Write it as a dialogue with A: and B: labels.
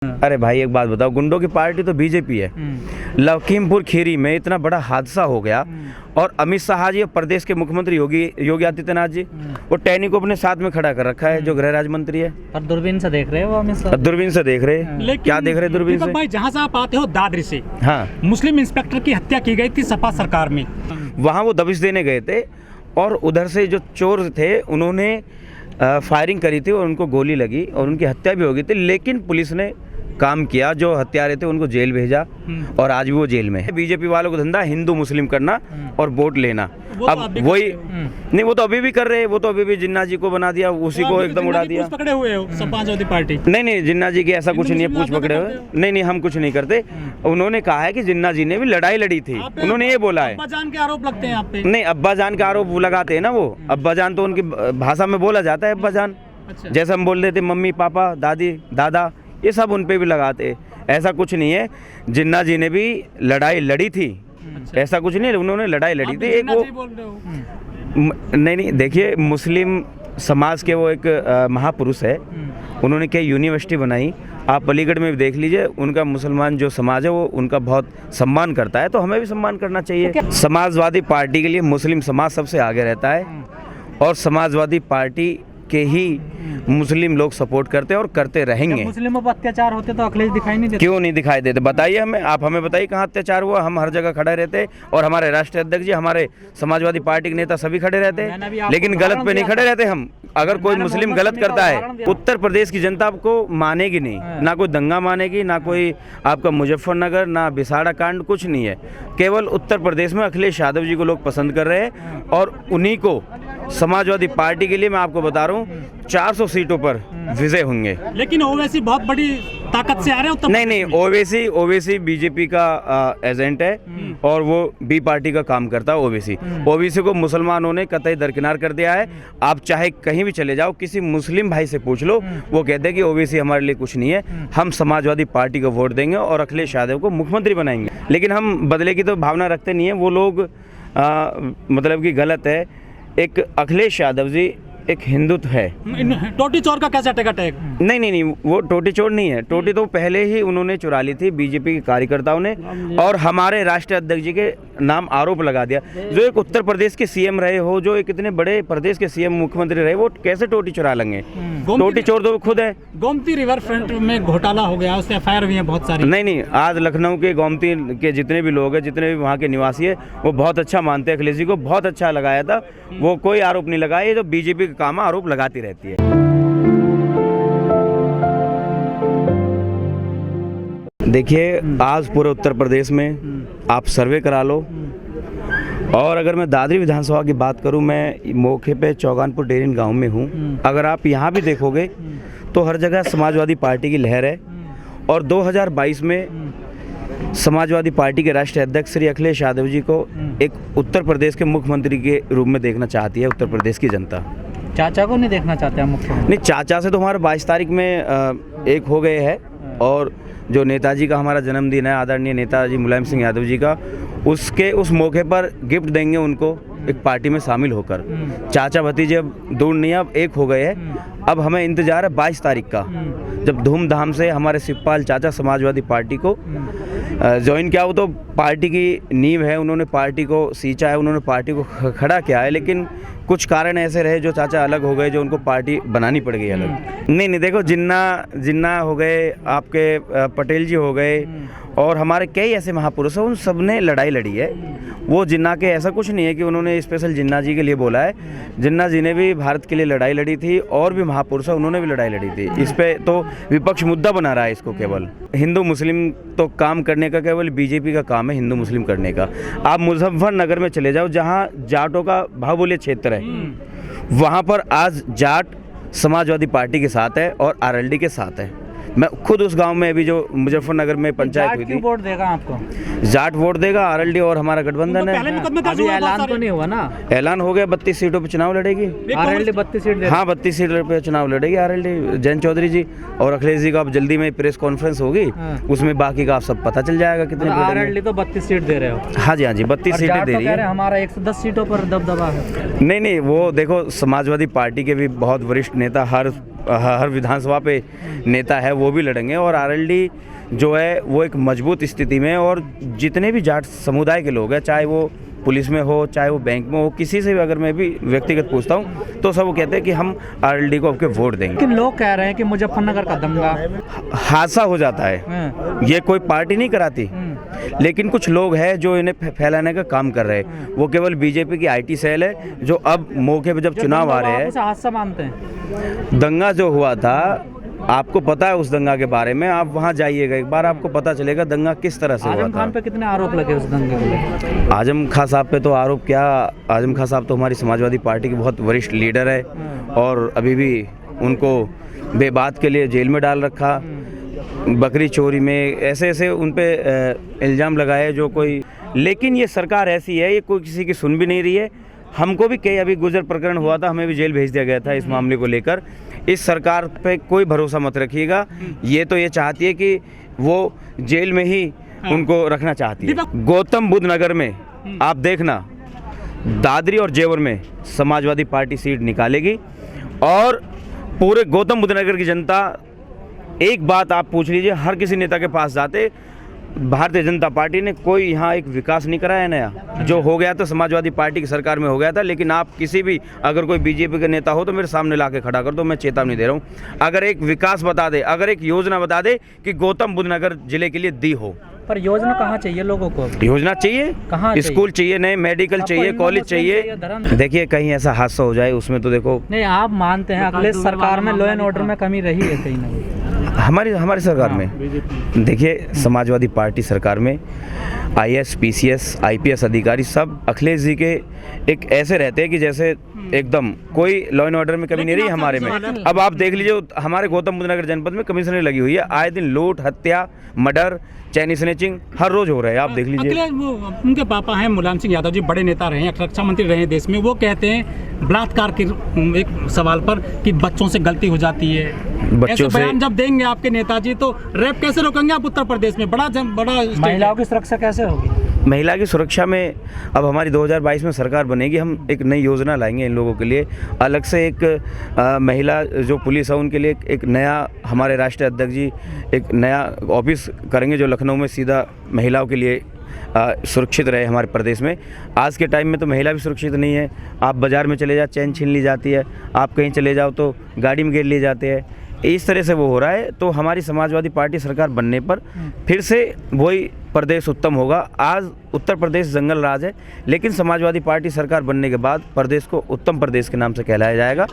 A: अरे भाई एक बात बताओ, गुंडों की पार्टी तो बीजेपी है। लखीमपुर खीरी में इतना बड़ा हादसा हो गया और अमित शाह जी, प्रदेश के मुख्यमंत्री योगी आदित्यनाथ जी, वो टैनी को अपने साथ में खड़ा कर रखा है, जो गृह राज्य मंत्री है।
B: पर दूरबीन से देख रहे हो अमित शाह?
A: दूरबीन से देख रहे, क्या देख रहे दूरबीन से?
C: भाई जहाँ से आप आते हो दादरी से,
A: हाँ,
C: मुस्लिम इंस्पेक्टर की हत्या की गई थी सपा सरकार में।
A: वहाँ वो दबिश देने गए थे और उधर से जो चोर थे उन्होंने फायरिंग करी थी और उनको गोली लगी और उनकी हत्या भी हो गई थी, लेकिन पुलिस ने काम किया, जो हत्यारे थे उनको जेल भेजा और आज भी वो जेल में है। बीजेपी वालों को धंधा हिंदू मुस्लिम करना और वोट लेना। अब वही नहीं, वो तो अभी भी कर रहे हैं। वो तो अभी भी जिन्ना जी को बना दिया, उसी को एकदम उड़ा दिया।
C: पकड़े हुए हो समाजवादी पार्टी?
A: नहीं, जिन्ना जी की ऐसा कुछ नहीं है, पूछ पकड़े हुए। नहीं, हम कुछ नहीं करते। उन्होंने कहा है कि जिन्ना जी ने भी लड़ाई लड़ी थी, उन्होंने ये बोला है।
C: अब्बा जान के आरोप लगते हैं आप पे?
A: नहीं, अब्बा जान का आरोप लगाते हैं ना वो। अब्बा जान तो उनकी भाषा में बोला जाता है अब्बा जान, जैसे हम बोल देते मम्मी पापा दादी दादा, ये सब उन पे भी लगाते। ऐसा कुछ नहीं है। जिन्ना जी ने भी लड़ाई लड़ी थी, ऐसा कुछ नहीं, उन्होंने लड़ाई लड़ी थी। एक वो नहीं, देखिए मुस्लिम समाज के वो एक महापुरुष है, उन्होंने क्या यूनिवर्सिटी बनाई। आप अलीगढ़ में भी देख लीजिए, उनका मुसलमान जो समाज है वो उनका बहुत सम्मान करता है, तो हमें भी सम्मान करना चाहिए। समाजवादी पार्टी के लिए मुस्लिम समाज सबसे आगे रहता है और समाजवादी पार्टी के ही मुस्लिम लोग सपोर्ट करते हैं और करते रहेंगे।
B: मुस्लिमों पर अत्याचार होते तो अखिलेश दिखाई नहीं देते?
A: क्यों नहीं दिखाई देते? बताइए हमें, आप हमें बताइए कहाँ अत्याचार हुआ। हम हर जगह खड़े रहते और हमारे राष्ट्रीय अध्यक्ष जी, हमारे समाजवादी पार्टी के नेता सभी खड़े रहते, लेकिन गलत पे नहीं खड़े रहते हम। अगर कोई मुस्लिम गलत करता है, उत्तर प्रदेश की जनता आपको मानेगी नहीं, ना कोई दंगा मानेगी, ना कोई आपका मुजफ्फरनगर, ना बिसाड़ा कांड, कुछ नहीं है। केवल उत्तर प्रदेश में अखिलेश यादव जी को लोग पसंद कर रहे हैं और उन्हीं को समाजवादी पार्टी के लिए मैं आपको बता रहा हूँ 400 सीटों पर विजय होंगे।
C: लेकिन ओवैसी बहुत बड़ी ताकत से आ रहे हैं।
A: नहीं, ओवैसी बीजेपी का एजेंट है और वो बी पार्टी का काम करता है। ओवैसी को मुसलमानों ने कतई दरकिनार कर दिया है। आप चाहे कहीं भी चले जाओ, किसी मुस्लिम भाई से पूछ लो, वो कहते हैं कि ओवैसी हमारे लिए कुछ नहीं है, हम समाजवादी पार्टी को वोट देंगे और अखिलेश यादव को मुख्यमंत्री बनाएंगे। लेकिन हम बदले की तो भावना रखते नहीं है। वो लोग मतलब कि गलत है। एक अखिलेश यादव जी एक हिंदुत्व है।
C: टोटी चोर का कैसे टिकट है?
A: नहीं, वो टोटी चोर नहीं है। टोटी तो पहले ही उन्होंने चुरा ली थी बीजेपी के कार्यकर्ताओं ने और हमारे राष्ट्रीय अध्यक्ष जी के नाम आरोप लगा दिया। जो एक उत्तर प्रदेश के सीएम रहे हो, जो एक इतने बड़े प्रदेश के सीएम मुख्यमंत्री रहे, वो कैसे टोटी चुरा लेंगे? टोटी चोर तो खुद है।
C: गोमती रिवर फ्रंट में घोटाला हो गया, उससे एफआईआर भी है बहुत सारी।
A: नहीं, आज लखनऊ के गोमती के जितने भी लोग हैं, जितने भी वहाँ के निवासी है, वो बहुत अच्छा मानते हैं अखिलेश जी को, बहुत अच्छा लगाया था। वो कोई आरोप नहीं लगाया। ये जो बीजेपी का काम आरोप लगाती रहती है। देखिए, आज पूरे उत्तर प्रदेश में आप सर्वे करा लो, और अगर मैं दादरी विधानसभा की बात करूं, मैं मौके पे चौगानपुर डेरिन गांव में हूं। अगर आप यहां भी देखोगे तो हर जगह समाजवादी पार्टी की लहर है और 2022 में समाजवादी पार्टी के राष्ट्रीय अध्यक्ष श्री अखिलेश यादव जी को एक उत्तर प्रदेश के मुख्यमंत्री के रूप में देखना चाहती है उत्तर प्रदेश की जनता।
B: चाचा को नहीं देखना चाहते हैं मुख्यमंत्री? नहीं,
A: चाचा से तो हमारे 22 तारीख में एक हो गए हैं और जो नेताजी का हमारा जन्मदिन है, आदरणीय नेताजी मुलायम सिंह यादव जी का, उस मौके पर गिफ्ट देंगे उनको एक पार्टी में शामिल होकर। चाचा भतीजे अब दूर नहीं, अब एक हो गए हैं। अब हमें इंतजार है 22 तारीख का, जब धूमधाम से हमारे शिवपाल चाचा समाजवादी पार्टी को ज्वाइन किया। वो तो पार्टी की नींव है, उन्होंने पार्टी को सींचा है, उन्होंने पार्टी को खड़ा किया है, लेकिन कुछ कारण ऐसे रहे जो चाचा अलग हो गए, जो उनको पार्टी बनानी पड़ गई अलग। नहीं, देखो, जिन्ना हो गए, आपके पटेल जी हो गए और हमारे कई ऐसे महापुरुष हैं, उन सब ने लड़ाई लड़ी है। वो जिन्ना के ऐसा कुछ नहीं है कि उन्होंने स्पेशल जिन्ना जी के लिए बोला है। जिन्ना जी ने भी भारत के लिए लड़ाई लड़ी थी और भी महापुरुष है, उन्होंने भी लड़ाई लड़ी थी। इस पे तो विपक्ष मुद्दा बना रहा है इसको। केवल हिंदू मुस्लिम तो काम करने का केवल बीजेपी का काम है, हिंदू मुस्लिम करने का। आप मुजफ्फरनगर में चले जाओ, जहाँ जाटों का बाहुल्य क्षेत्र है, वहाँ पर आज जाट समाजवादी पार्टी के साथ है और आरएलडी के साथ है। मैं खुद उस गांव में, अभी जो मुजफ्फरनगर में पंचायत हुई थी।
B: वोट देगा आपको?
A: जाट वोट देगा, आरएलडी और हमारा गठबंधन है।
B: अभी ऐलान तो नहीं हुआ ना?
A: ऐलान हो गया, 32 सीटों पे चुनाव लड़ेगी
B: आरएलडी। 32 सीट?
A: हाँ, 32 सीटों पे चुनाव लड़ेगी आरएलडी। जैन चौधरी जी और अखिलेश जी का अब जल्दी में प्रेस कॉन्फ्रेंस होगी, उसमें बाकी का आप सब पता चल जाएगा कितने।
B: आरएलडी तो 32 सीट दे रहे हो?
A: हाँ जी, 32 सीटें दे रही है।
B: हमारा 110 सीटों पर दबदबा है।
A: नहीं, वो देखो, समाजवादी पार्टी के भी बहुत वरिष्ठ नेता हर हर विधानसभा पे नेता है वो भी लड़ेंगे। और आरएलडी जो है वो एक मजबूत स्थिति में, और जितने भी जाट समुदाय के लोग हैं, चाहे वो पुलिस में हो, चाहे वो बैंक में हो, किसी से भी अगर मैं भी व्यक्तिगत पूछता हूँ तो सब वो कहते हैं कि हम आरएलडी को आपके वोट देंगे।
B: लेकिन लोग कह रहे हैं कि मुजफ्फरनगर का दंगा
A: हादसा हो जाता है, ये कोई पार्टी नहीं कराती, लेकिन कुछ लोग हैं जो इन्हें फैलाने का काम कर रहे हैं। वो केवल बीजेपी की आईटी सेल है जो अब मौके पे जब चुनाव आ रहे हैं,
B: हादसा मानते हैं।
A: दंगा जो हुआ था, आपको पता है उस दंगा के बारे में, आप वहां जाइएगा एक बार, आपको पता चलेगा दंगा किस तरह से हुआ था।
B: आजम खान पे कितने आरोप लगे उस दंगे में?
A: आजम खान साहब पे तो आरोप क्या, आजम खान साहब तो हमारी समाजवादी पार्टी के बहुत वरिष्ठ लीडर है, और अभी भी उनको बेबात के लिए जेल में डाल रखा, बकरी चोरी में ऐसे ऐसे उन पे इल्ज़ाम लगाए जो कोई। लेकिन ये सरकार ऐसी है, ये कोई किसी की सुन भी नहीं रही है। हमको भी कई अभी गुजर प्रकरण हुआ था, हमें भी जेल भेज दिया गया था इस मामले को लेकर। इस सरकार पे कोई भरोसा मत रखिएगा, ये तो ये चाहती है कि वो जेल में ही उनको रखना चाहती है। गौतम बुद्ध नगर में आप देखना, दादरी और जेवर में समाजवादी पार्टी सीट निकालेगी, और पूरे गौतम बुद्ध नगर की जनता, एक बात आप पूछ लीजिए, हर किसी नेता के पास जाते, भारतीय जनता पार्टी ने कोई यहाँ एक विकास नहीं कराया नया। जो हो गया तो समाजवादी पार्टी की सरकार में हो गया था, लेकिन आप किसी भी अगर कोई बीजेपी का नेता हो तो मेरे सामने ला के खड़ा कर दो, मैं चेतावनी दे रहा हूँ। अगर एक विकास बता दे, अगर एक योजना बता दे कि गौतम बुद्ध नगर जिले के लिए दी हो।
B: पर योजना कहाँ चाहिए लोगों को?
A: योजना चाहिए,
B: कहाँ
A: स्कूल चाहिए, नए मेडिकल चाहिए, कॉलेज चाहिए। देखिए कहीं ऐसा हादसा हो जाए उसमें तो देखो,
B: नहीं आप मानते हैं अगले सरकार में लॉ एंड ऑर्डर में कमी रही है कहीं ना कहीं?
A: हमारी सरकार में देखिए, समाजवादी पार्टी सरकार में आईएएस, पीसीएस, आईपीएस अधिकारी सब अखिलेश जी के एक ऐसे रहते हैं कि जैसे एकदम कोई लॉ एंड ऑर्डर में कमी नहीं रही हमारे में। अब आप देख लीजिए, हमारे गौतम बुद्ध नगर जनपद में कमिश्नरी लगी हुई है, आए दिन लूट, हत्या, मर्डर, चैनी स्नैचिंग हर रोज हो रहा है, आप देख लीजिए।
C: उनके पापा हैं मुलायम सिंह यादव जी, बड़े नेता रहे हैं, रक्षा मंत्री रहे हैं देश में। वो कहते हैं बलात्कार के एक सवाल पर कि बच्चों से गलती हो जाती है,
A: बच्चों से
C: बयान जब देंगे आपके नेताजी तो रेप कैसे रोकेंगे आप उत्तर प्रदेश में? बड़ा
B: महिलाओं की सुरक्षा कैसे होगी?
A: महिला की सुरक्षा में अब हमारी 2022 में सरकार बनेगी, हम एक नई योजना लाएंगे इन लोगों के लिए। अलग से एक महिला जो पुलिस है उनके लिए एक नया, हमारे राष्ट्रीय अध्यक्ष जी एक नया ऑफिस करेंगे जो लखनऊ में सीधा महिलाओं के लिए सुरक्षित रहे हमारे प्रदेश में। आज के टाइम में तो महिला भी सुरक्षित नहीं है। आप बाज़ार में चले जाओ, चैन छीन ली जाती है, आप कहीं चले जाओ तो गाड़ी में घेर लिए जाते हैं, इस तरह से वो हो रहा है। तो हमारी समाजवादी पार्टी सरकार बनने पर फिर से वही प्रदेश उत्तम होगा। आज उत्तर प्रदेश जंगल राज है, लेकिन समाजवादी पार्टी सरकार बनने के बाद प्रदेश को उत्तम प्रदेश के नाम से कहलाया जाएगा।